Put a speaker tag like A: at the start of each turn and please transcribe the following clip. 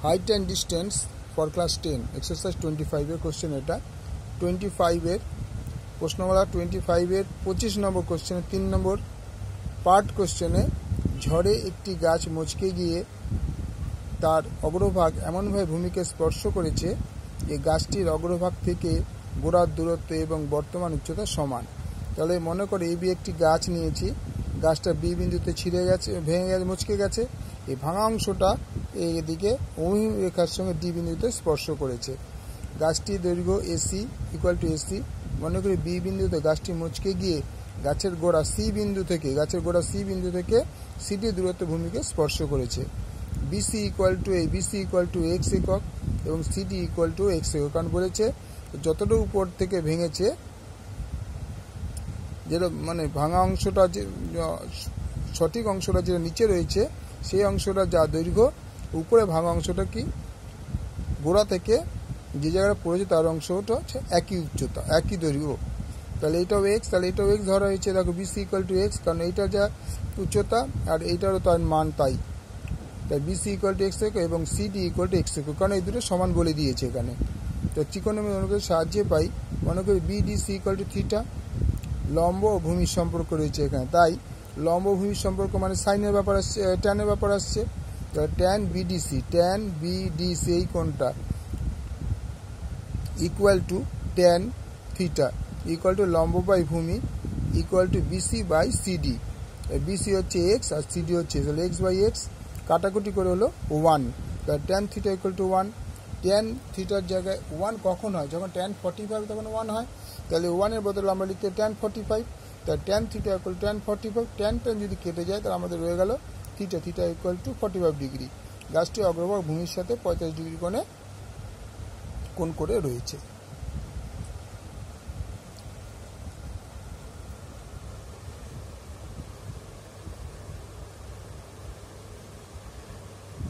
A: Height and distance for class 10 exercise 25 এর question. এটা 25 এর প্রশ্নমালা 25 এর 25 নম্বর কোশ্চেনে 3 নম্বর পার্ট কোশ্চেনে ঝড়ে একটি গাছ মচকে গিয়ে তার অগ্রভাগ এমনভাবে ভূমিকে স্পর্শ করেছে যে গাছটির অগ্রভাগ থেকে গোড়ার দূরত্ব এবং বর্তমান উচ্চতা সমান। তাহলে মনে করে এই একটি গাছ নিয়েছি, গাছটা বি বিন্দুতে ছিঁড়ে গেছে, ভেঙে গেছে, মচকে গেছে। এই ভাঙা অংশটা এদিকে অনুভূমিক রেখার সঙ্গে ডি বিন্দুতে স্পর্শ করেছে। গাছটির দৈর্ঘ্য এসি ইকুয়াল টু এসি। মনে করি বি বিন্দুতে গাছটি মচকে গিয়ে গাছের গোড়া সি বিন্দু থেকে সিটি দূরত্ব ভূমিকে স্পর্শ করেছে। বিসি ইকুয়াল টু এক্স একক এবং সিডি ইকুয়াল টু এক্স একক। কারণ বলেছে যতটা উপর থেকে ভেঙেছে, যেটা মানে ভাঙা অংশটা, যে সঠিক অংশটা যেটা নিচে রয়েছে সেই অংশটা যা দৈর্ঘ্য, উপরে ভাঙা অংশটা কি গোড়া থেকে যে জায়গায় পড়েছে তার অংশটা হচ্ছে একই উচ্চতা, একই দৈর্ঘ্য। তাহলে এইটাও এক্স, তাহলে এইটাও এক্স ধরা হয়েছে। দেখো বিসি ইকুয়াল টু এক্স, কারণ এইটা যা উচ্চতা আর এইটারও তার মান তাই বিসি ইকুয়াল টু এক্স একক এবং সিডি ইকুয়াল টু এক্স একক, কারণ এই দুটো সমান বলে দিয়েছে এখানে। তো ত্রিকোণমিতিক অনুপাতের সাহায্যে পাই, মনে করি বিডিসি ইকুয়াল টু থিটা। লম্ব ও ভূমির সম্পর্ক রয়েছে এখানে, তাই লম্ব ভূমির সম্পর্ক মানে সাইনের ব্যাপার আসছে, ট্যানের ব্যাপার আসছে। ট্যান বিডিসি এই কোণটা equal to tan theta equal to লম্ব বাই ভূমি equal to BC by CD. BC হচ্ছে এক্স আর সিডি হচ্ছে, তাহলে এক্স বাই এক্স কাটাকুটি করে হলো 1। তাহলে tan theta equal two 1। Tan থিটার জায়গায় 1 কখন হয়? যখন ট্যান 45 তখন 1 হয়। তাহলে 1-এর বদলে আমরা লিখতে ট্যান 45। তাহলে tan theta equal tan 45। Tan যদি কেটে যায় তাহলে আমাদের রয়ে গেল থিটা ইকুয়াল টু 45 ডিগ্রি। গাছটি অগ্রভাগ ভূমির সাথে 45 ডিগ্রি কোণে কোণ করে রয়েছে।